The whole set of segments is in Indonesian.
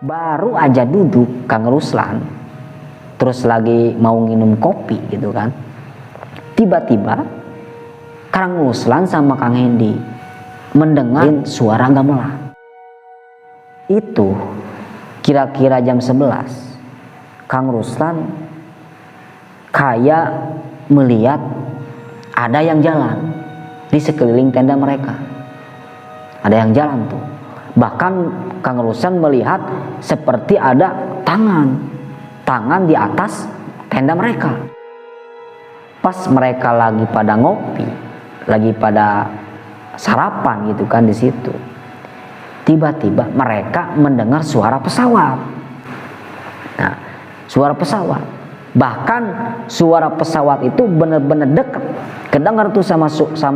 Baru aja duduk Kang Ruslan, terus lagi mau minum kopi gitu kan, tiba-tiba Kang Ruslan sama Kang Hendy mendengar suara gamelan. Itu kira-kira jam 11. Kang Ruslan kayak melihat ada yang jalan di sekeliling tenda mereka. Ada yang jalan tuh. Bahkan Kang Ruslan melihat seperti ada tangan di atas tenda mereka. Pas mereka lagi pada ngopi, lagi pada sarapan gitu kan di situ. Tiba-tiba mereka mendengar suara pesawat. Nah, suara pesawat. Bahkan suara pesawat itu benar-benar dekat. Kedengar tuh sama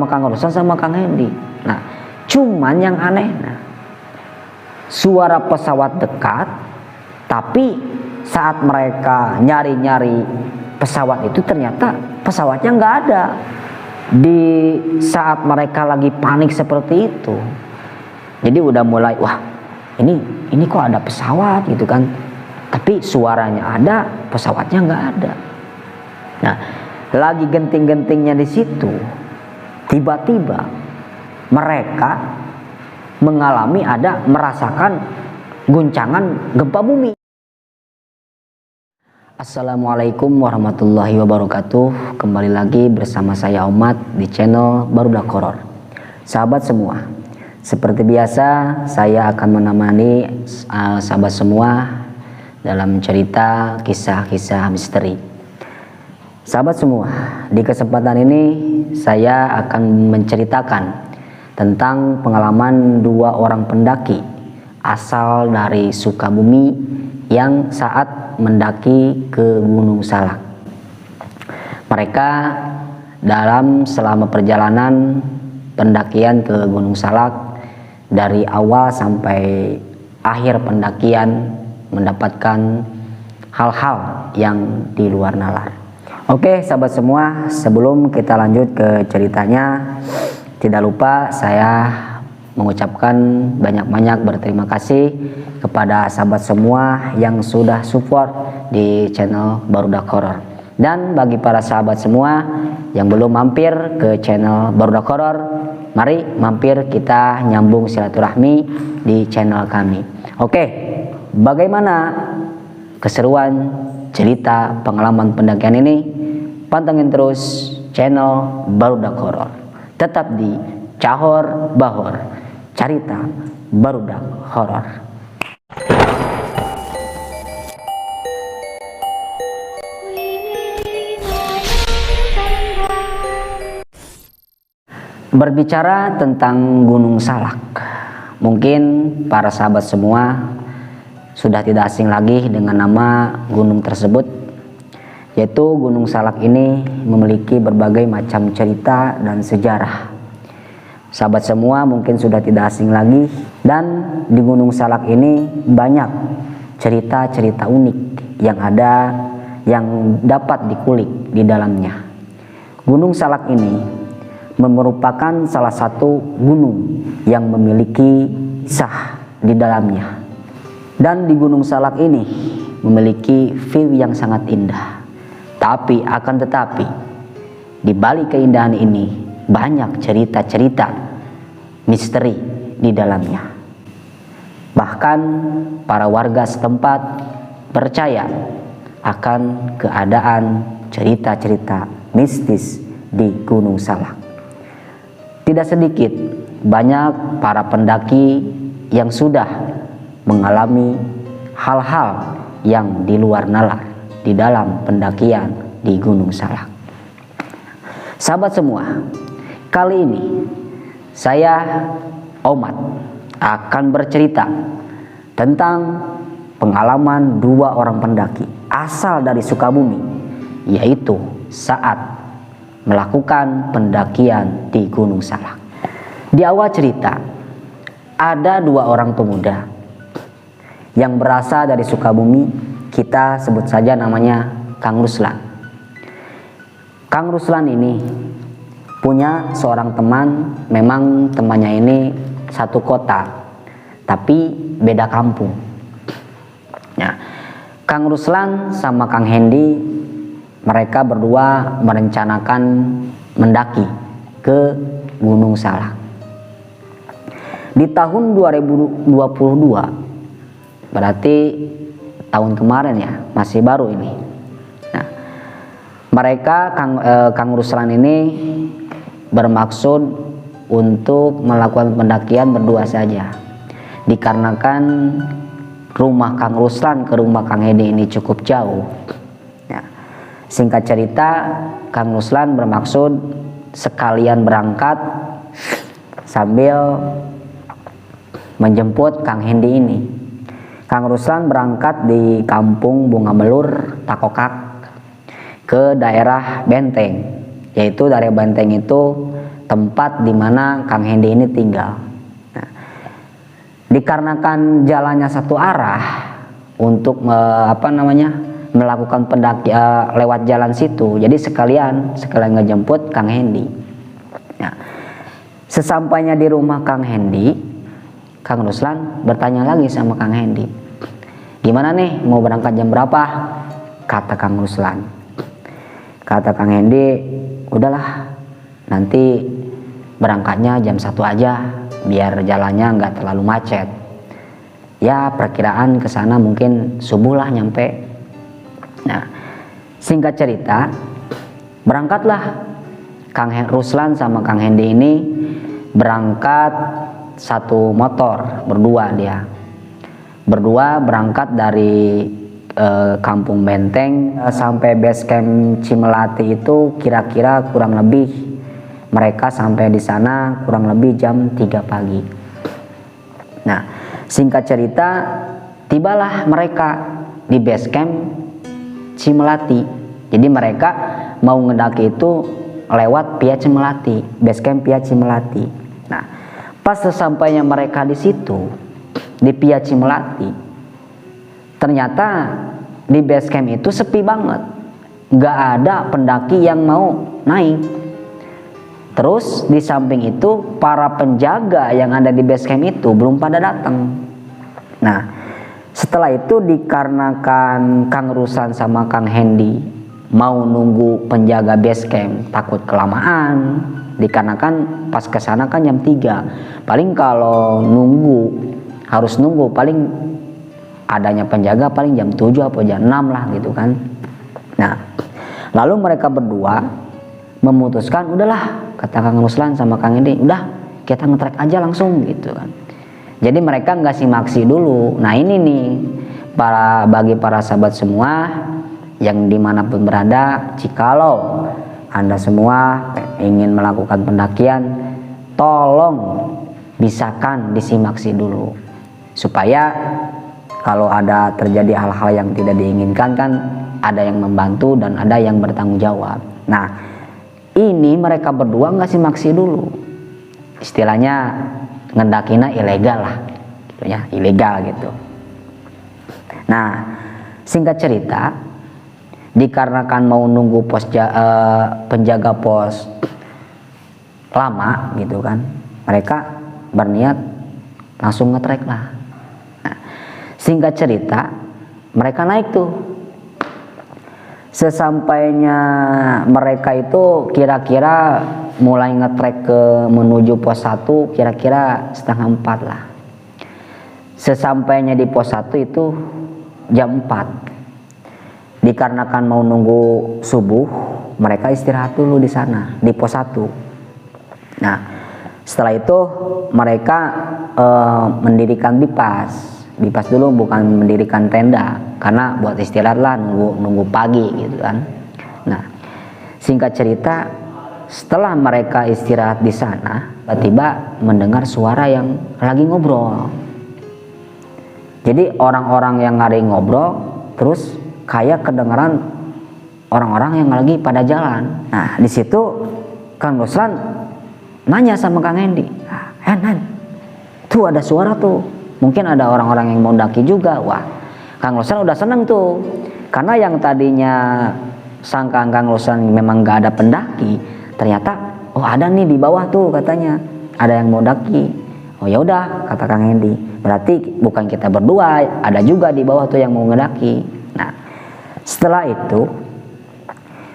Kang Ruslan sama Kang Hendy. Nah, cuman yang aneh, suara pesawat dekat, tapi saat mereka nyari-nyari pesawat itu ternyata pesawatnya nggak ada. Di saat mereka lagi panik seperti itu, jadi udah mulai, wah ini kok ada pesawat gitu kan, tapi suaranya ada, pesawatnya nggak ada. Nah, lagi genting-gentingnya di situ, tiba-tiba mereka merasakan guncangan gempa bumi. Assalamualaikum warahmatullahi wabarakatuh. Kembali lagi bersama saya Omat di channel Barudak Horor. Sahabat semua, seperti biasa saya akan menemani sahabat semua dalam cerita kisah-kisah misteri. Sahabat semua, di kesempatan ini saya akan menceritakan tentang pengalaman dua orang pendaki asal dari Sukabumi yang saat mendaki ke Gunung Salak. Mereka selama perjalanan pendakian ke Gunung Salak, dari awal sampai akhir pendakian mendapatkan hal-hal yang di luar nalar. Oke sahabat semua, sebelum kita lanjut ke ceritanya, tidak lupa saya mengucapkan banyak-banyak berterima kasih kepada sahabat semua yang sudah support di channel Barudak Horor. Dan bagi para sahabat semua yang belum mampir ke channel Barudak Horor, mari mampir kita nyambung silaturahmi di channel kami. Oke, bagaimana keseruan cerita pengalaman pendakian ini? Pantengin terus channel Barudak Horor. Tetap di Cahor Bahor, cerita Barudak Horor. Berbicara tentang Gunung Salak, mungkin para sahabat semua sudah tidak asing lagi dengan nama gunung tersebut, yaitu Gunung Salak ini memiliki berbagai macam cerita dan sejarah. Sahabat semua mungkin sudah tidak asing lagi, dan di Gunung Salak ini banyak cerita-cerita unik yang dapat dikulik di dalamnya. Gunung Salak ini merupakan salah satu gunung yang memiliki kisah di dalamnya. Dan di Gunung Salak ini memiliki view yang sangat indah. Tapi di balik keindahan ini banyak cerita-cerita misteri di dalamnya. Bahkan para warga setempat percaya akan keadaan cerita-cerita mistis di Gunung Salak. Tidak sedikit banyak para pendaki yang sudah mengalami hal-hal yang di luar nalar di dalam pendakian di Gunung Salak. Sahabat semua, kali ini saya Omat akan bercerita tentang pengalaman dua orang pendaki asal dari Sukabumi, yaitu saat melakukan pendakian di Gunung Salak. Di awal cerita, ada dua orang pemuda yang berasal dari Sukabumi. Kita sebut saja namanya Kang Ruslan. Kang Ruslan ini punya seorang teman, memang temannya ini satu kota, tapi beda kampung. Kang Ruslan sama Kang Hendy, mereka berdua merencanakan mendaki ke Gunung Salak. Di tahun 2022, berarti tahun kemarin ya, masih baru ini. Nah, mereka Kang Ruslan ini bermaksud untuk melakukan pendakian berdua saja, dikarenakan rumah Kang Ruslan ke rumah Kang Hendy ini cukup jauh. Ya, singkat cerita, Kang Ruslan bermaksud sekalian berangkat sambil menjemput Kang Hendy ini. Kang Ruslan berangkat di Kampung Bunga Belur, Takokak, ke daerah Benteng, yaitu daerah Benteng itu tempat di mana Kang Hendy ini tinggal. Nah, dikarenakan jalannya satu arah untuk melakukan pendaki lewat jalan situ, jadi sekalian ngejemput Kang Hendy. Nah, sesampainya di rumah Kang Hendy, Kang Ruslan bertanya lagi sama Kang Hendy, gimana nih, mau berangkat jam berapa? Kata Kang Ruslan. Kata Kang Hendy, udahlah, nanti berangkatnya jam 1 aja, biar jalannya nggak terlalu macet. Ya perkiraan ke sana mungkin subuh lah nyampe. Nah, singkat cerita, berangkatlah Kang Ruslan sama Kang Hendy ini berangkat satu motor, berdua berdua berangkat dari Kampung Benteng sampai base camp Cimelati itu kira-kira kurang lebih mereka sampai di sana kurang lebih jam 3 pagi. Nah, singkat cerita, tibalah mereka di base camp Cimelati. Jadi mereka mau ngedaki itu lewat Pia Cimelati, base camp Pia Cimelati. Nah, pas sesampainya mereka di situ di Pia Cimelati, ternyata di base camp itu sepi banget, nggak ada pendaki yang mau naik. Terus di samping itu para penjaga yang ada di base camp itu belum pada datang. Nah, setelah itu dikarenakan Kang Ruslan sama Kang Hendy mau nunggu penjaga base camp, takut kelamaan, dikarenakan pas kesana kan jam 3. Paling kalau harus nunggu paling adanya penjaga paling jam 7 atau jam 6 lah gitu kan. Nah, lalu mereka berdua memutuskan, udahlah, kata Kang Ruslan sama Kang Hendy, udah kita ngetrek aja langsung gitu kan. Jadi mereka nggak simaksi dulu. Nah ini nih bagi para sahabat semua yang dimanapun berada, jikalau Anda semua ingin melakukan pendakian, tolong bisakan disimaksi dulu, supaya kalau ada terjadi hal-hal yang tidak diinginkan kan ada yang membantu dan ada yang bertanggung jawab. Nah, ini mereka berdua nggak simaksi dulu, istilahnya ngedakina ilegal lah gitu ya, ilegal gitu. Nah, singkat cerita, dikarenakan mau nunggu penjaga pos lama gitu kan, mereka berniat langsung ngetrek lah. Nah, singkat cerita, mereka naik tuh. Sesampainya mereka itu kira-kira mulai ngetrek menuju pos 1 kira-kira 3:30 lah. Sesampainya di pos 1 itu jam 4. Dikarenakan mau nunggu subuh, mereka istirahat dulu di sana di pos 1. Nah, setelah itu mereka mendirikan bipas dulu, bukan mendirikan tenda, karena buat istirahat lah, nunggu pagi gitu kan. Nah, singkat cerita, setelah mereka istirahat di sana, tiba-tiba mendengar suara yang lagi ngobrol. Jadi orang-orang yang lagi ngobrol terus kayak kedengaran orang-orang yang lagi pada jalan. Nah, di situ Kang Ruslan nanya sama Kang Hendy, Hen, tuh ada suara tuh. Mungkin ada orang-orang yang mau daki juga. Wah, Kang Ruslan udah seneng tuh, karena yang tadinya sangka Kang Ruslan memang gak ada pendaki, ternyata oh ada nih di bawah tuh, katanya ada yang mau daki. Oh ya udah, kata Kang Hendy, berarti bukan kita berdua, ada juga di bawah tuh yang mau ngedaki. Nah, Setelah itu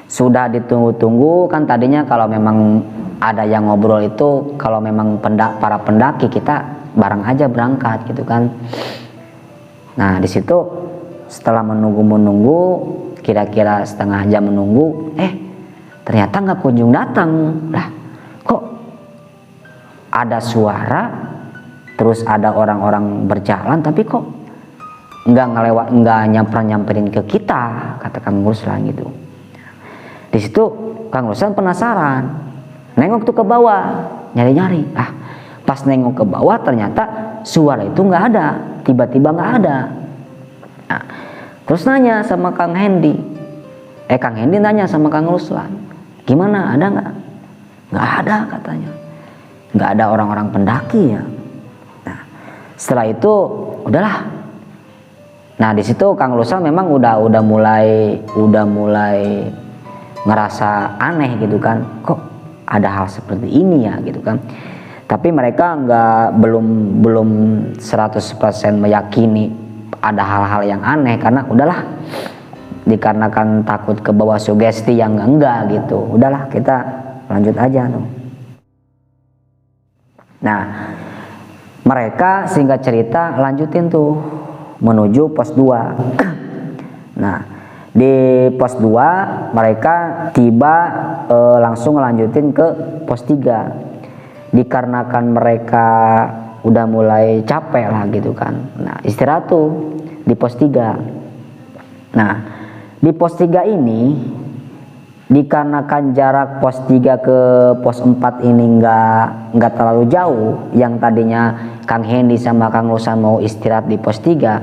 sudah ditunggu-tunggu, kan tadinya kalau memang ada yang ngobrol itu kalau memang para pendaki kita bareng aja berangkat gitu kan. Nah di situ setelah menunggu kira-kira setengah jam menunggu, ternyata nggak kunjung datang. Lah kok ada suara, terus ada orang-orang berjalan, tapi kok nggak nyamperin ke kita, kata Kang Ruslan gitu. Di situ Kang Ruslan penasaran, nengok tuh ke bawah, nyari-nyari. Pas nengok ke bawah ternyata suara itu nggak ada, tiba-tiba nggak ada. Nah, terus nanya sama Kang Hendy, Kang Hendy nanya sama Kang Ruslan, gimana, ada nggak? Nggak ada katanya, nggak ada orang-orang pendaki ya. Nah setelah itu udahlah. Nah di situ Kang Ruslan memang udah mulai ngerasa aneh gitu kan, kok ada hal seperti ini ya gitu kan. Tapi mereka belum 100% meyakini ada hal-hal yang aneh, karena udahlah, dikarenakan takut ke bawah sugesti yang enggak gitu, udahlah kita lanjut aja tuh. Nah mereka singkat cerita lanjutin tuh menuju pos 2. Nah di pos 2 mereka tiba langsung lanjutin ke pos 3 dikarenakan mereka udah mulai capek lah gitu kan. Nah istirahat tuh di pos 3. Nah di pos 3 ini dikarenakan jarak pos 3 ke pos 4 ini nggak terlalu jauh, yang tadinya Kang Hendy sama Kang Ruslan mau istirahat di pos 3,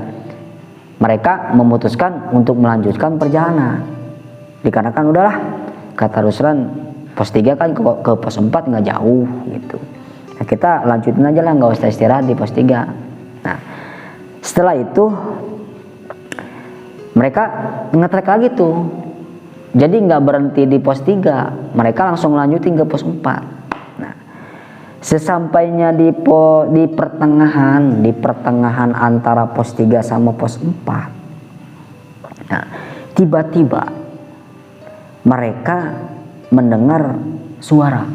mereka memutuskan untuk melanjutkan perjalanan. Dikarenakan udahlah, kata Ruslan, pos 3 kan ke pos 4 nggak jauh gitu. Nah, kita lanjutin aja lah, nggak usah istirahat di pos 3. Nah setelah itu mereka ngetrek lagi tuh. Jadi nggak berhenti di pos 3, mereka langsung lanjutin ke pos 4. Nah, sesampainya di pertengahan antara pos 3 sama pos 4. Nah, tiba-tiba mereka mendengar suara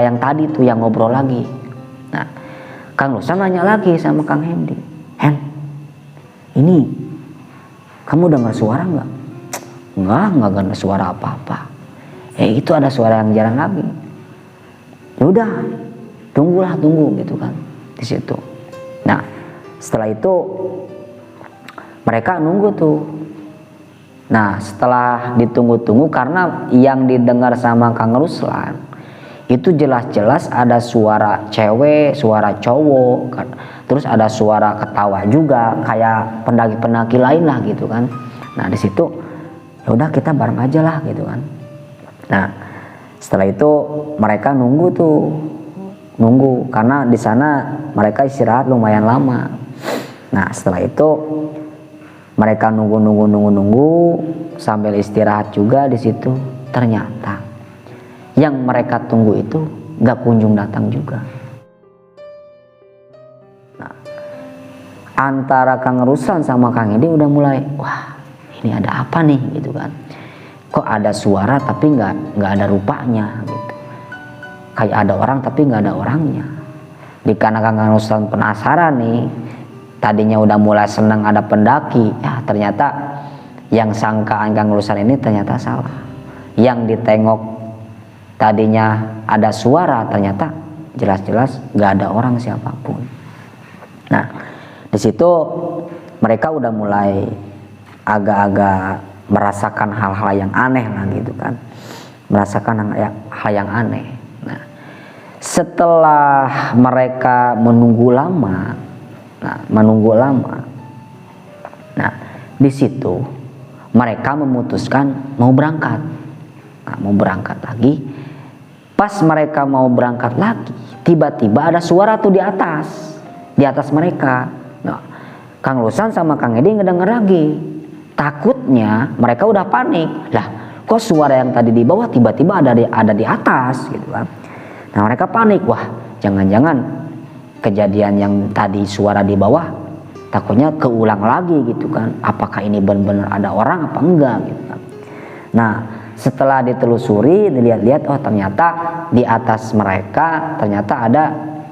yang tadi tuh, yang ngobrol lagi. Nah, Kang Ruslan nanya lagi sama Kang Hendy, Hen, ini kamu dengar suara nggak? Nggak dengar suara apa-apa. Itu ada suara yang jalan lagi. Ya udah, tunggu gitu kan di situ. Nah setelah itu mereka nunggu tuh. Nah setelah ditunggu-tunggu, karena yang didengar sama Kang Ruslan itu jelas-jelas ada suara cewek, suara cowok kan. Terus ada suara ketawa juga, kayak pendaki-pendaki lain lah gitu kan. Nah di situ ya udah kita bareng aja lah gitu kan. Nah setelah itu mereka nunggu karena di sana mereka istirahat lumayan lama. Nah setelah itu mereka nunggu sambil istirahat juga di situ. Ternyata yang mereka tunggu itu nggak kunjung datang juga. Nah, antara Kang Ruslan sama Kang Hendy udah mulai, wah ini ada apa nih gitu kan. Kok ada suara tapi nggak ada rupanya gitu. Kayak ada orang tapi nggak ada orangnya. Dikarenakan Kang Ruslan penasaran nih, tadinya udah mulai senang ada pendaki, ya ternyata yang sangkaan Kang Ruslan ini ternyata salah. Yang ditengok tadinya ada suara, ternyata jelas-jelas nggak ada orang siapapun. Nah di situ mereka udah mulai agak-agak merasakan hal-hal yang aneh lah gitu kan, merasakan hal yang aneh. Nah setelah mereka menunggu lama, nah di situ mereka memutuskan mau berangkat. Nah, mau berangkat lagi. Pas mereka mau berangkat lagi, tiba-tiba ada suara tuh di atas mereka. Nah, Kang Ruslan sama Kang Hendy ngedenger lagi. Takutnya mereka udah panik. Lah, kok suara yang tadi di bawah tiba-tiba ada di atas gitu kan. Nah, mereka panik. Wah, jangan-jangan kejadian yang tadi suara di bawah takutnya keulang lagi gitu kan, apakah ini benar-benar ada orang apa enggak gitu kan. Nah setelah ditelusuri, dilihat-lihat, oh ternyata di atas mereka ternyata ada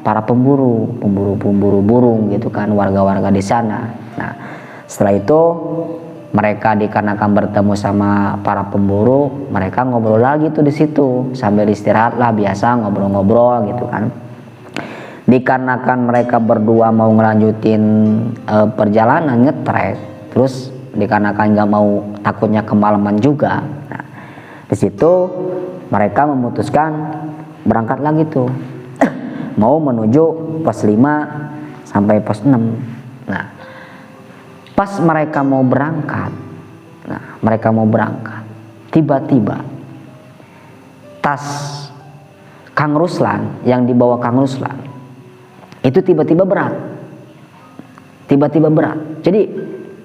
para pemburu burung gitu kan, warga-warga di sana. Nah setelah itu mereka dikarenakan bertemu sama para pemburu, mereka ngobrol lagi tuh di situ sambil istirahat lah, biasa ngobrol-ngobrol gitu kan. Dikarenakan mereka berdua mau ngelanjutin perjalanan ngetrek, terus dikarenakan nggak mau takutnya kemalaman juga. Nah, di situ mereka memutuskan berangkat lagi tuh, mau menuju pos 5 sampai pos 6. Nah, pas mereka mau berangkat, tiba-tiba tas Kang Ruslan yang dibawa Kang Ruslan itu tiba-tiba berat. Jadi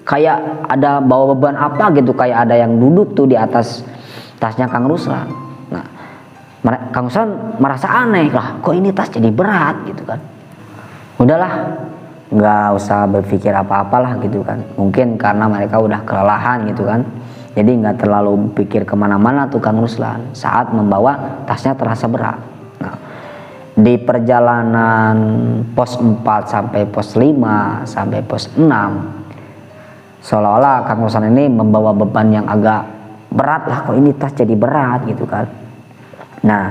kayak ada bawa beban apa gitu, kayak ada yang duduk tuh di atas tasnya Kang Ruslan. Nah, Kang Ruslan merasa aneh, lah kok ini tas jadi berat gitu kan. Udahlah, nggak usah berpikir apa-apalah gitu kan. Mungkin karena mereka udah kelelahan gitu kan. Jadi nggak terlalu pikir kemana-mana tuh Kang Ruslan saat membawa tasnya terasa berat. Nah, di perjalanan pos 4 sampai pos 5 sampai pos 6, seolah-olah Kang Ruslan ini membawa beban yang agak berat, lah kok ini tas jadi berat gitu kan. Nah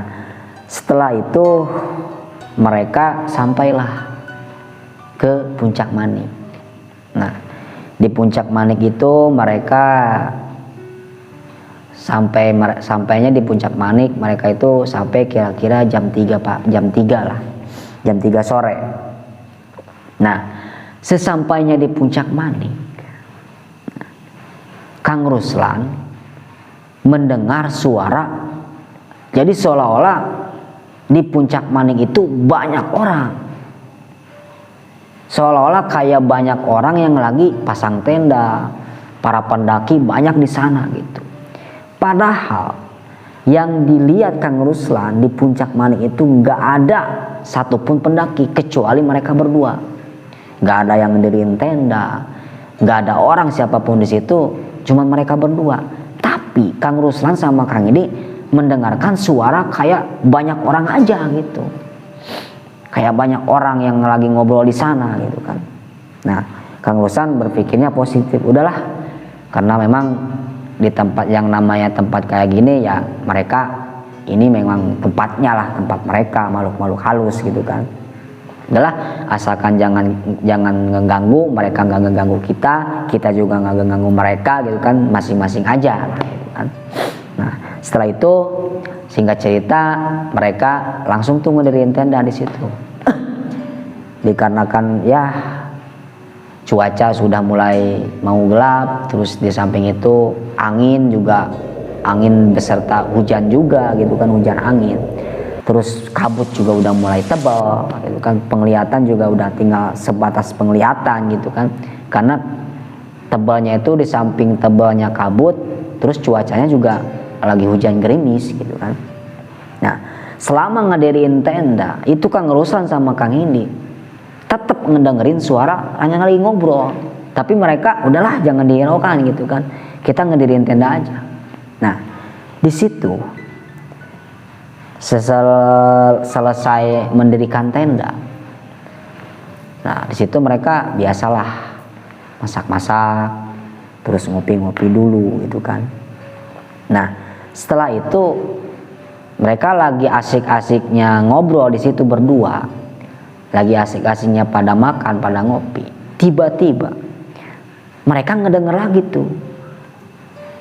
setelah itu mereka sampailah ke Puncak Manik. Nah di Puncak Manik itu mereka sampainya di Puncak Manik, mereka itu sampai kira-kira jam 3 Pak, jam 3 sore. Nah sesampainya di Puncak Manik, Kang Ruslan mendengar suara, jadi seolah-olah di Puncak Manik itu banyak orang, seolah-olah kayak banyak orang yang lagi pasang tenda, para pendaki banyak di sana gitu. Padahal yang dilihat Kang Ruslan di Puncak Manik itu nggak ada satupun pendaki kecuali mereka berdua. Nggak ada yang ngedirin tenda, nggak ada orang siapapun di situ, cuma mereka berdua. Tapi Kang Ruslan sama Kang ini mendengarkan suara kayak banyak orang aja gitu, kayak banyak orang yang lagi ngobrol di sana gitu kan. Nah Kang Ruslan berpikirnya positif, udahlah, karena memang di tempat yang namanya tempat kayak gini ya, mereka ini memang tempatnya lah, tempat mereka, makhluk-makhluk halus gitu kan. Udahlah, asalkan jangan ngeganggu, mereka nggak ngeganggu kita juga nggak ngeganggu mereka gitu kan, masing-masing aja gitu kan. Nah setelah itu singkat cerita mereka langsung tuh ngedirin tenda di situ. Dikarenakan ya cuaca sudah mulai mau gelap, terus di samping itu angin beserta hujan juga gitu kan, hujan angin, terus kabut juga udah mulai tebal gitu kan, penglihatan juga udah tinggal sebatas penglihatan gitu kan, karena tebalnya itu di samping tebalnya kabut, terus cuacanya juga lagi hujan gerimis gitu kan. Nah selama ngedirin tenda itu Kang Ruslan sama Kang Indi tetap ngedengerin suara hanya lagi ngobrol, tapi mereka udahlah jangan dihiraukan gitu kan, kita ngedirin tenda aja. Nah di situ selesai mendirikan tenda, nah di situ mereka biasalah masak-masak, terus ngopi-ngopi dulu gitu kan. Nah setelah itu mereka lagi asik-asiknya ngobrol di situ berdua, lagi asik-asiknya pada makan, pada ngopi. Tiba-tiba mereka ngedenger lagi tuh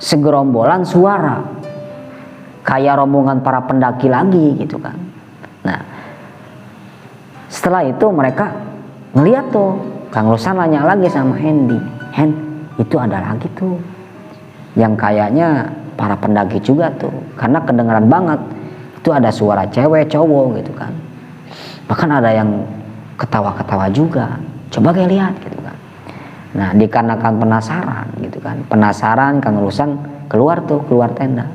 segerombolan suara kayak rombongan para pendaki lagi gitu kan. Nah setelah itu mereka ngeliat tuh, Kang Ruslan nanya lagi sama Hendy, Hen, itu ada lagi tuh yang kayaknya para pendaki juga tuh, karena kedengeran banget itu ada suara cewek cowok gitu kan, bahkan ada yang ketawa-ketawa juga, coba kayak lihat gitu kan. Nah dikarenakan penasaran Kang Ruslan keluar tenda.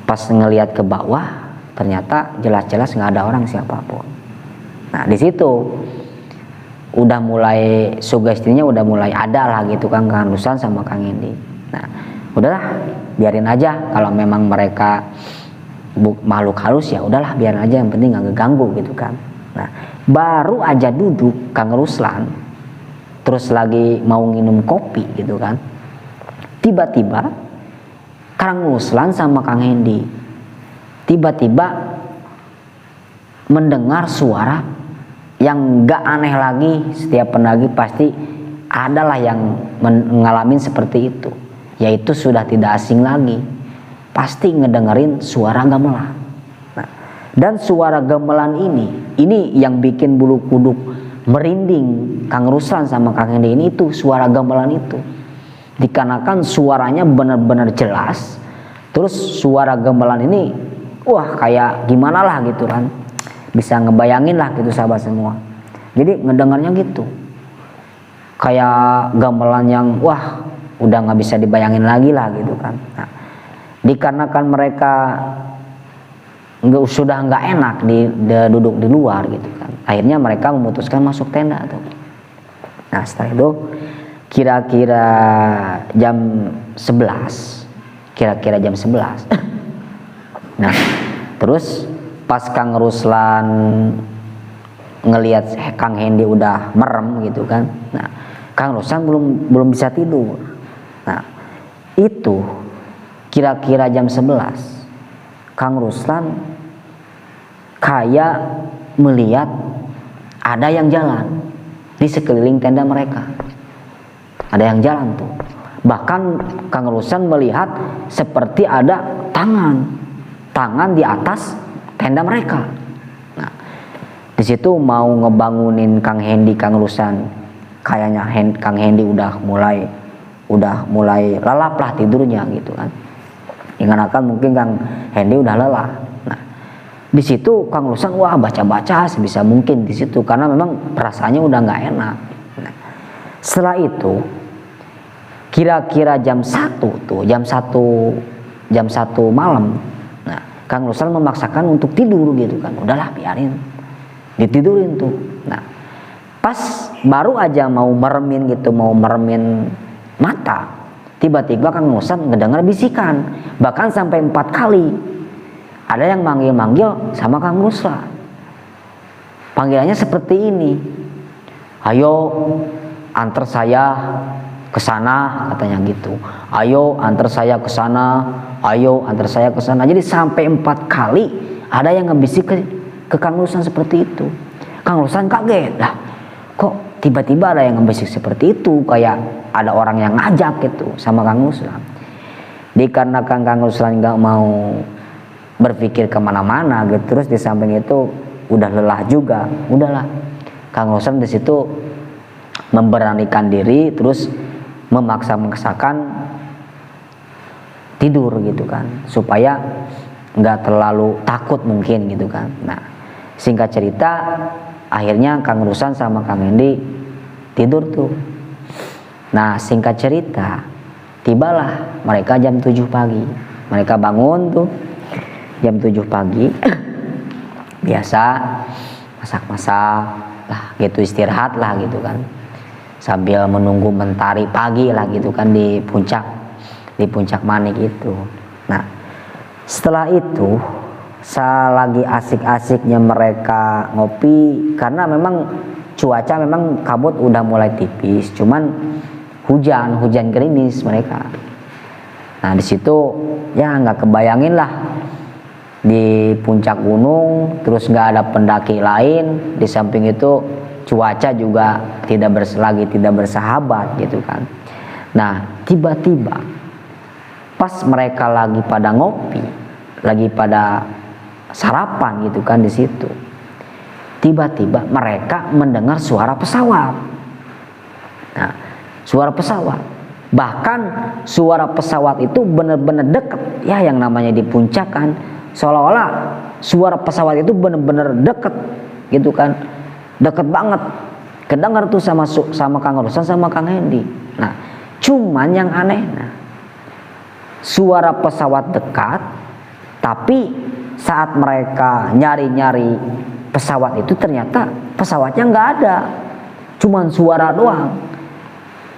Pas ngelihat ke bawah ternyata jelas-jelas nggak ada orang siapapun. Nah di situ udah mulai sugestinya udah mulai ada lah gitu kan, Kang Ruslan sama Kang Hendy. Nah udahlah biarin aja, kalau memang mereka makhluk halus ya udahlah biarin aja, yang penting nggak ngeganggu gitu kan. Nah baru aja duduk Kang Ruslan terus lagi mau minum kopi gitu kan, tiba-tiba Kang Ruslan sama Kang Hendy tiba-tiba mendengar suara yang gak aneh lagi. Setiap pendaki pasti adalah yang mengalami seperti itu, yaitu sudah tidak asing lagi, pasti ngedengerin suara gamelan. Nah, dan suara gamelan ini yang bikin bulu kuduk merinding Kang Ruslan sama Kang Hendy ini, itu suara gamelan itu. Dikarenakan suaranya benar-benar jelas, terus suara gamelan ini wah kayak gimana lah gitu kan, bisa ngebayangin lah gitu sahabat semua. Jadi ngedengarnya gitu kayak gamelan yang wah udah nggak bisa dibayangin lagi lah gitu kan. Nah, dikarenakan mereka sudah nggak enak duduk di luar gitu kan, akhirnya mereka memutuskan masuk tenda tuh. Nah setelah itu kira-kira jam 11 nah terus pas Kang Ruslan ngelihat Kang Hendy udah merem gitu kan, nah Kang Ruslan belum bisa tidur. Nah itu kira-kira jam 11 Kang Ruslan kayak melihat ada yang jalan di sekeliling tenda mereka, ada yang jalan tuh. Bahkan Kang Ruslan melihat seperti ada tangan di atas tenda mereka. Nah, di situ mau ngebangunin Kang Hendy, Kang Ruslan kayaknya Kang Hendy udah mulai lelap lah tidurnya gitu kan. Dikarenakan mungkin Kang Hendy udah lelah. Nah, di situ Kang Ruslan wah baca-baca sebisa mungkin di situ karena memang perasaannya udah nggak enak. Nah, setelah itu kira-kira jam 1 malam. Nah, Kang Ruslan memaksakan untuk tidur gitu kan. Udahlah biarin. Ditidurin tuh. Nah, pas baru aja mau meremin mata, tiba-tiba Kang Ruslan ngedengar bisikan. Bahkan sampai 4 kali. Ada yang manggil-manggil sama Kang Ruslan. Panggilannya seperti ini. Ayo antar saya ke sana katanya gitu. Ayo antar saya ke sana, ayo antar saya ke sana. Jadi sampai 4 kali ada yang ngebisik ke Kang Ruslan seperti itu. Kang Ruslan kaget, lah kok tiba-tiba ada yang ngebisik seperti itu, kayak ada orang yang ngajak gitu sama Kang Ruslan. Dikarenakan Kang Ruslan nggak mau berpikir kemana-mana gitu, terus di samping itu udah lelah juga, udahlah Kang Ruslan di situ memberanikan diri, terus memaksakan tidur gitu kan, supaya nggak terlalu takut mungkin gitu kan. Nah singkat cerita akhirnya Kang Ruslan sama Kang Hendy tidur tuh. Nah singkat cerita tibalah mereka jam 7 pagi, mereka bangun tuh jam 7 pagi biasa masak-masak lah gitu, istirahat lah gitu kan, sambil menunggu mentari pagi lah gitu kan di puncak Manik itu. Nah setelah itu lagi asik-asiknya mereka ngopi, karena memang cuaca memang kabut udah mulai tipis, cuman hujan gerimis mereka. Nah di situ ya nggak kebayangin lah, di puncak gunung terus nggak ada pendaki lain, di samping itu cuaca juga tidak bersahabat gitu kan. Nah tiba-tiba pas mereka lagi pada ngopi, lagi pada sarapan gitu kan, di situ tiba-tiba mereka mendengar suara pesawat. Nah suara pesawat, bahkan suara pesawat itu benar-benar dekat ya, yang namanya di puncak kan seolah-olah suara pesawat itu benar-benar dekat gitu kan, deket banget kedengar tuh sama Kang Ruslan sama Kang Hendy. Nah cuman yang aneh, nah suara pesawat dekat, tapi saat mereka nyari-nyari pesawat itu ternyata pesawatnya nggak ada, cuman suara doang.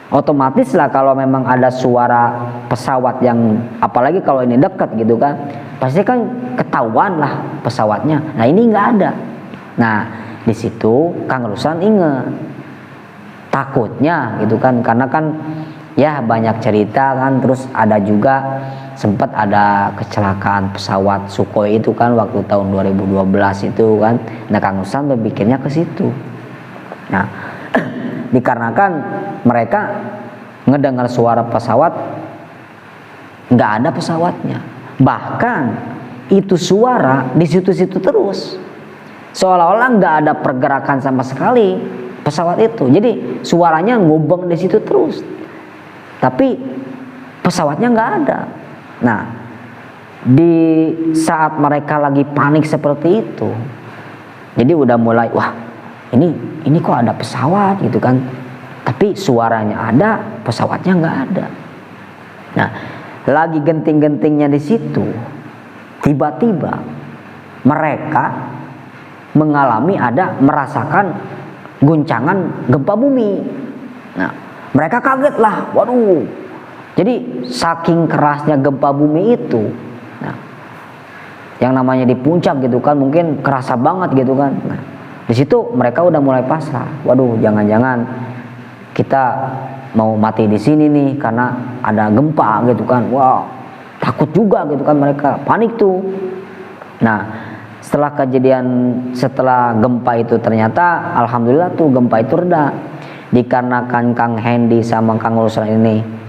Otomatis lah kalau memang ada suara pesawat yang, apalagi kalau ini dekat gitu kan, pasti kan ketahuan lah pesawatnya. Nah ini nggak ada. Nah di situ Kang Ruslan inget, takutnya gitu kan, karena kan ya banyak cerita kan, terus ada juga sempat ada kecelakaan pesawat Sukhoi itu kan waktu tahun 2012 itu kan. Nah Kang Ruslan berpikirnya ke situ. Nah dikarenakan mereka ngedengar suara pesawat, nggak ada pesawatnya, bahkan itu suara di situ-situ terus, seolah-olah nggak ada pergerakan sama sekali pesawat itu. Jadi suaranya ngobeng di situ terus, tapi pesawatnya nggak ada. Nah di saat mereka lagi panik seperti itu, jadi udah mulai, wah ini kok ada pesawat gitu kan, tapi suaranya ada, pesawatnya nggak ada. Nah lagi genting-gentingnya di situ, tiba-tiba mereka merasakan guncangan gempa bumi. Nah mereka kaget lah, waduh. Jadi saking kerasnya gempa bumi itu, nah, yang namanya di puncak gitu kan, mungkin kerasa banget gitu kan. Nah, di situ mereka udah mulai pasrah. Waduh, jangan-jangan kita mau mati di sini nih karena ada gempa gitu kan. Wah, takut juga gitu kan, mereka panik tuh. Nah, setelah gempa itu ternyata alhamdulillah tuh gempa itu reda. Dikarenakan Kang Hendy sama Kang Ruslan ini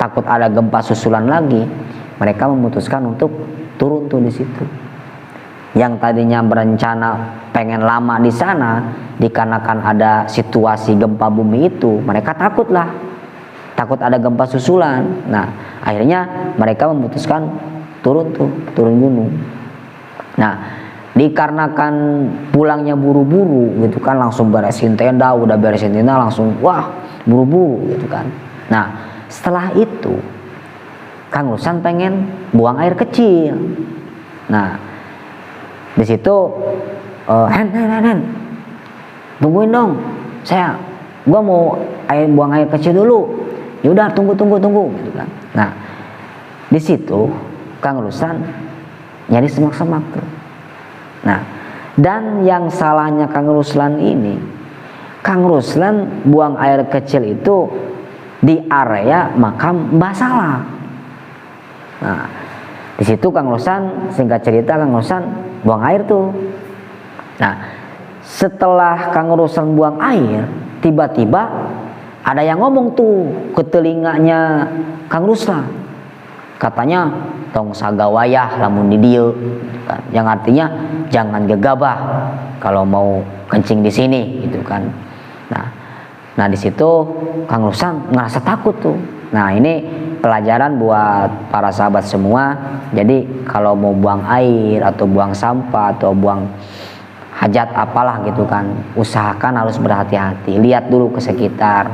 takut ada gempa susulan lagi, mereka memutuskan untuk turun tuh di situ. Yang tadinya berencana pengen lama di sana, dikarenakan ada situasi gempa bumi itu, mereka takut ada gempa susulan. Nah akhirnya mereka memutuskan turun gunung. Nah dikarenakan pulangnya buru-buru gitu kan, langsung beresin tenda, langsung wah buru-buru gitu kan. Nah setelah itu Kang Ruslan pengen buang air kecil. Nah di situ Hen, tungguin dong, gua mau buang air kecil dulu. Yaudah tunggu gitu kan. Nah di situ Kang Ruslan nyari semak-semak tuh. Nah dan yang salahnya Kang Ruslan ini, Kang Ruslan buang air kecil itu di area makam Mbah Salah. Nah di situ Kang Ruslan, singkat cerita, Kang Ruslan buang air tuh. Nah setelah Kang Ruslan buang air, tiba-tiba ada yang ngomong tuh ke telinganya Kang Ruslan, katanya tong sagawayah lamun di dieu, kan, yang artinya jangan gegabah kalau mau kencing di sini gitu kan. Nah di situ Kang Ruslan ngerasa takut tuh. Nah ini pelajaran buat para sahabat semua. Jadi kalau mau buang air atau buang sampah atau buang hajat apalah gitu kan, usahakan harus berhati-hati, lihat dulu ke sekitar.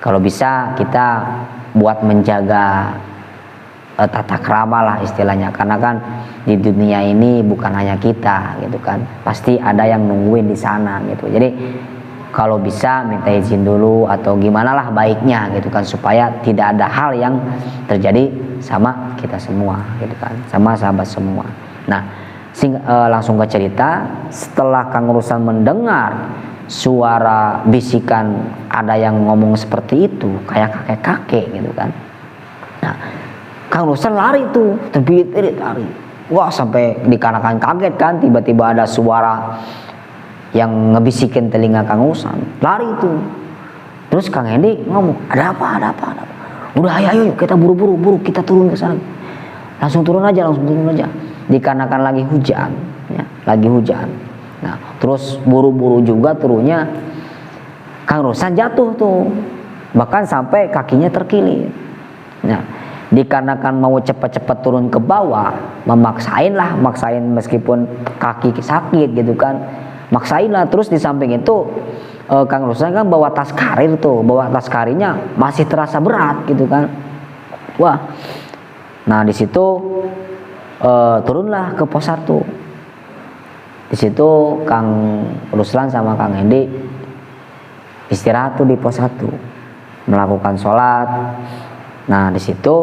Kalau bisa kita buat menjaga tata krama lah istilahnya, karena kan di dunia ini bukan hanya kita gitu kan, pasti ada yang nungguin di sana gitu. Jadi kalau bisa minta izin dulu atau gimana lah baiknya gitu kan, supaya tidak ada hal yang terjadi sama kita semua gitu kan, sama sahabat semua. Nah langsung ke cerita. Setelah Kang Ruslan mendengar suara bisikan ada yang ngomong seperti itu, kayak kakek-kakek gitu kan. Nah Kang Ruslan lari tuh, terbirit-birit lari. Wah sampai dikarenakan kaget kan, tiba-tiba ada suara yang ngebisikin telinga Kang Ruslan, lari itu. Terus Kang Hendy ngomong, ada apa? Udah ayo kita buru-buru kita turun ke sana. Langsung turun aja. Dikarenakan lagi hujan, ya, lagi hujan. Nah, terus buru-buru juga turunnya. Kang Ruslan jatuh tuh, bahkan sampai kakinya terkilir. Nah, dikarenakan mau cepat-cepat turun ke bawah, maksain meskipun kaki sakit gitu kan. Maksain lah. Terus di samping itu Kang Ruslan kan bawa tas karirnya masih terasa berat gitu kan. Wah, nah di situ turunlah ke pos 1. Di situ Kang Ruslan sama Kang Hendy istirahat tuh di pos 1, melakukan sholat. Nah di situ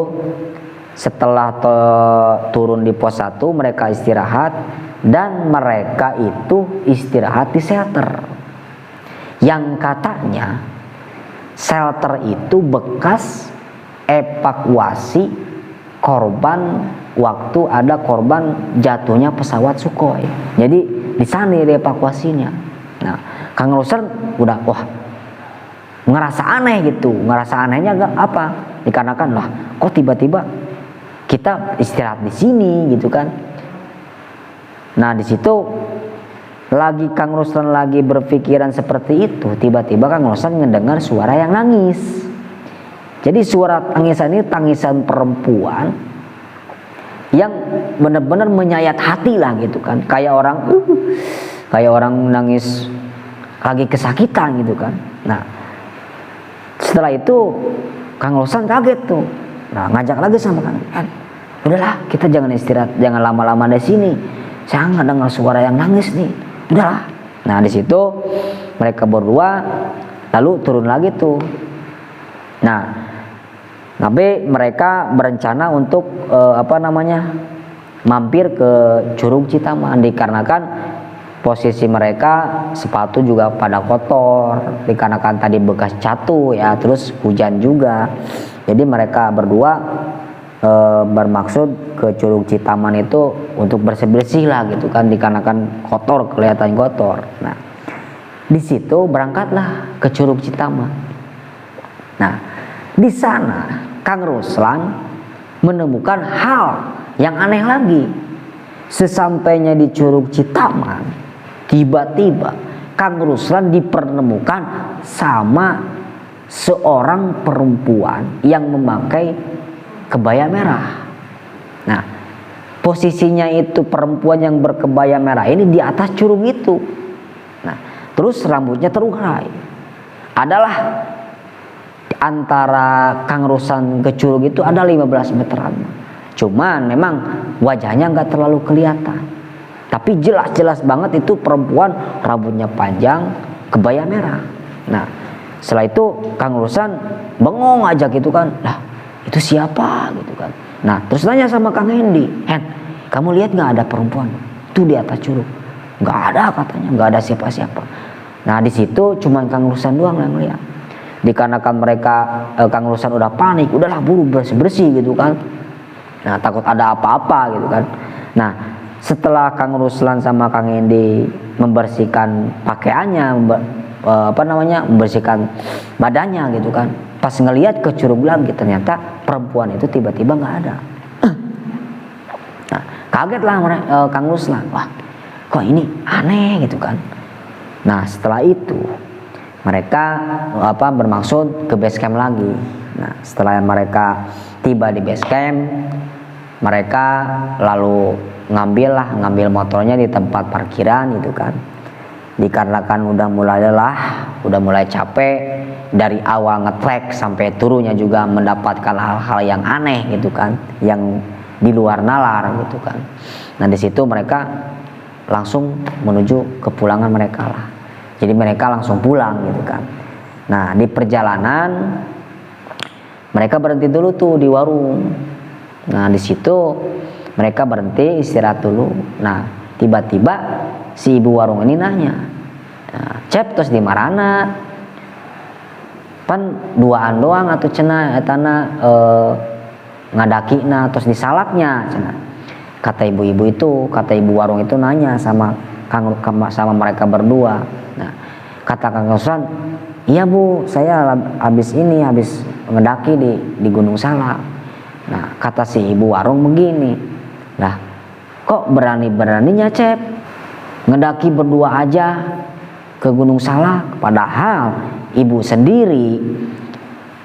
setelah turun di pos 1 mereka istirahat, dan mereka itu istirahat di shelter yang katanya shelter itu bekas evakuasi korban waktu ada korban jatuhnya pesawat Sukhoi. Jadi di sana dievakuasinya. Nah Kang Ruslan udah ngerasa aneh gitu. Ngerasa anehnya apa? Dikarenakan lah kok tiba-tiba kita istirahat di sini gitu kan. Nah di situ lagi Kang Ruslan lagi berpikiran seperti itu, tiba-tiba Kang Ruslan ngedengar suara yang nangis. Jadi suara tangisan ini tangisan perempuan yang benar-benar menyayat hati lah gitu kan, kayak orang nangis lagi kesakitan gitu kan. Nah setelah itu Kang Ruslan kaget tuh. Nah ngajak lagi sama Kang, udahlah kita jangan istirahat, jangan lama-lama di sini. Saya nggak dengar suara yang nangis nih. Udahlah. Nah di situ mereka berdua lalu turun lagi tuh. Nah tapi mereka berencana untuk mampir ke Curug Citaman, dikarenakan posisi mereka sepatu juga pada kotor, dikarenakan tadi bekas catu ya, terus hujan juga. Jadi mereka berdua bermaksud ke Curug Citaman itu untuk bersih-bersih lah gitu kan, dikarenakan kotor, kelihatan kotor. Nah di situ berangkatlah ke Curug Citaman. Nah di sana Kang Ruslan menemukan hal yang aneh lagi. Sesampainya di Curug Citaman, tiba-tiba Kang Ruslan dipertemukan sama seorang perempuan yang memakai kebaya merah. Nah posisinya itu perempuan yang berkebaya merah ini di atas curug itu. Nah terus rambutnya terurai. Adalah antara Kang Ruslan ke curug itu ada 15 meteran. Cuman memang wajahnya nggak terlalu kelihatan, tapi jelas-jelas banget itu perempuan, rambutnya panjang, kebaya merah. Nah setelah itu Kang Ruslan bengong aja gitu kan, lah itu siapa gitu kan. Nah terus nanya sama Kang Hendy, kamu lihat nggak ada perempuan itu di atas curug? Nggak ada katanya, nggak ada siapa-siapa. Nah di situ cuman Kang Ruslan doang yang lihat. Dikarenakan mereka Kang Ruslan udah panik, udahlah buru bersih-bersih gitu kan. Nah takut ada apa-apa gitu kan. Nah setelah Kang Ruslan sama Kang Hendy membersihkan pakaiannya, membersihkan badannya gitu kan, pas ngelihat ke curug lagi ternyata perempuan itu tiba-tiba nggak ada. Nah kagetlah Kang Ruslan, wah kok ini aneh gitu kan. Nah setelah itu mereka bermaksud ke base camp lagi. Nah setelah mereka tiba di base camp, mereka lalu ngambil motornya di tempat parkiran gitu kan. Dikarenakan udah mulai lelah, udah mulai capek, dari awal nge-track sampai turunnya juga mendapatkan hal-hal yang aneh gitu kan, yang di luar nalar gitu kan. Nah di situ mereka langsung menuju ke pulangan mereka lah. Jadi mereka langsung pulang gitu kan. Nah di perjalanan mereka berhenti dulu tuh di warung. Nah di situ mereka berhenti istirahat dulu. Nah tiba-tiba si ibu warung ini nanya, Cep terus di marana? Pan duaan doang atau cenah etana ngadakina terus disalapnya cenah. Kata ibu-ibu itu, kata ibu warung itu nanya sama mereka berdua. Nah, kata Kang Ruslan, iya bu, saya habis ngedaki di Gunung Salak. Nah, kata si ibu warung begini, lah, kok berani-beraninya Cep ngedaki berdua aja ke Gunung Salak, padahal ibu sendiri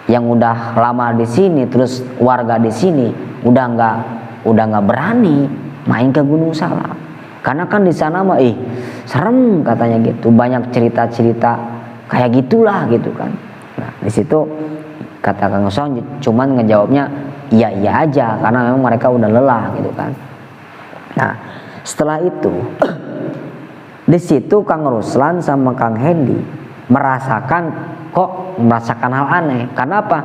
yang udah lama di sini, terus warga di sini udah nggak berani main ke Gunung Salak. Karena kan di sana mah serem katanya gitu, banyak cerita-cerita kayak gitulah gitu kan. Nah di situ kata Kang Ruslan cuman ngejawabnya iya aja karena memang mereka udah lelah gitu kan. Nah setelah itu di situ Kang Ruslan sama Kang Hendy merasakan hal aneh. Karena apa?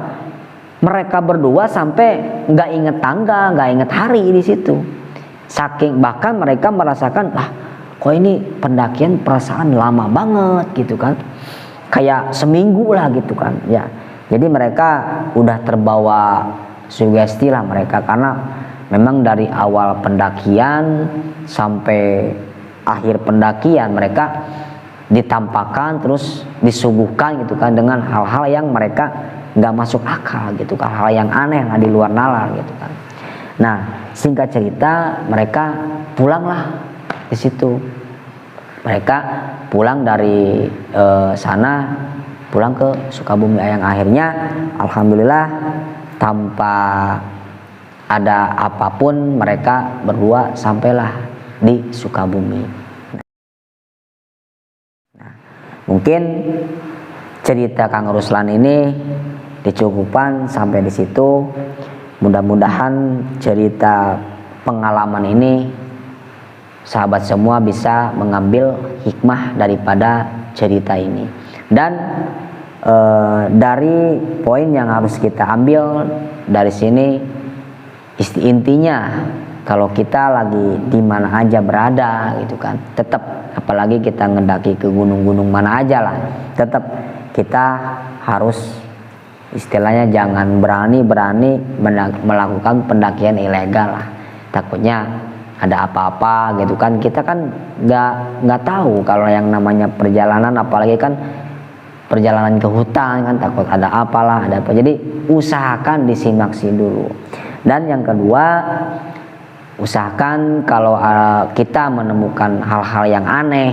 Mereka berdua sampai nggak inget tanggal, nggak inget hari di situ. Saking bahkan mereka merasakan, kok ini pendakian perasaan lama banget gitu kan, kayak seminggu lah gitu kan ya. Jadi mereka udah terbawa sugesti lah mereka, karena memang dari awal pendakian sampai akhir pendakian mereka ditampakkan terus disuguhkan gitu kan dengan hal-hal yang mereka nggak masuk akal gitu kan, hal yang aneh lah, di luar nalar gitu kan. Nah, singkat cerita mereka pulanglah di situ. Mereka pulang dari sana, pulang ke Sukabumi, yang akhirnya alhamdulillah tanpa ada apapun mereka berdua sampailah di Sukabumi. Nah, mungkin cerita Kang Ruslan ini dicukupkan sampai di situ. Mudah-mudahan cerita pengalaman ini sahabat semua bisa mengambil hikmah daripada cerita ini. Dan dari poin yang harus kita ambil dari sini, intinya kalau kita lagi di mana aja berada gitu kan, tetap, apalagi kita ngedaki ke gunung-gunung mana aja lah, tetap kita harus istilahnya jangan berani melakukan pendakian ilegal lah. Takutnya ada apa-apa gitu kan. Kita kan nggak tahu kalau yang namanya perjalanan, apalagi kan perjalanan ke hutan kan, takut ada apalah, ada apa. Jadi usahakan disimak-simak dulu. Dan yang kedua, usahakan kalau kita menemukan hal-hal yang aneh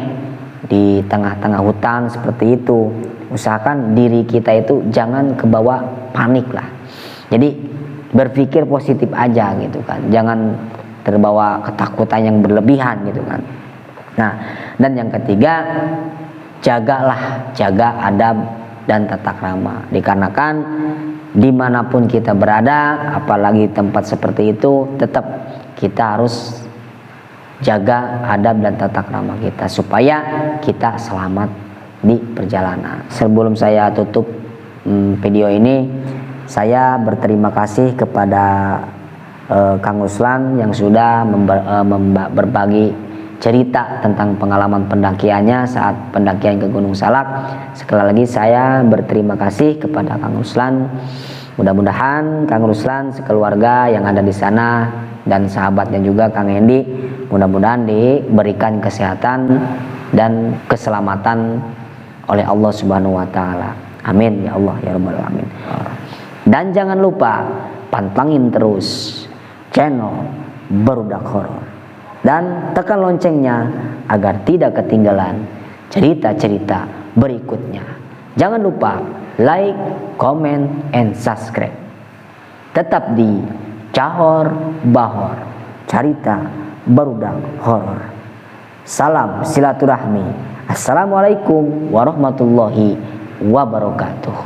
di tengah-tengah hutan seperti itu, usahakan diri kita itu jangan kebawa panik lah. Jadi berpikir positif aja gitu kan, jangan terbawa ketakutan yang berlebihan gitu kan. Nah, dan yang ketiga, jaga adab dan tata krama. Dikarenakan dimanapun kita berada, apalagi tempat seperti itu, tetap kita harus jaga adab dan tata krama kita supaya kita selamat di perjalanan. Sebelum saya tutup video ini, saya berterima kasih kepada Kang Ruslan yang sudah berbagi cerita tentang pengalaman pendakiannya saat pendakian ke Gunung Salak. Sekali lagi saya berterima kasih kepada Kang Ruslan. Mudah-mudahan Kang Ruslan sekeluarga yang ada di sana dan sahabatnya juga Kang Hendy, mudah-mudahan diberikan kesehatan dan keselamatan oleh Allah Subhanahu wa taala. Amin ya Allah ya rabbal alamin. Dan jangan lupa pantangin terus channel Barudak Horor dan tekan loncengnya agar tidak ketinggalan cerita-cerita berikutnya. Jangan lupa like, comment, and subscribe. Tetap di Cahor Bahor, cerita Barudak Horor. Salam silaturahmi. Assalamualaikum warahmatullahi wabarakatuh.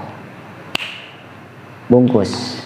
Bungkus.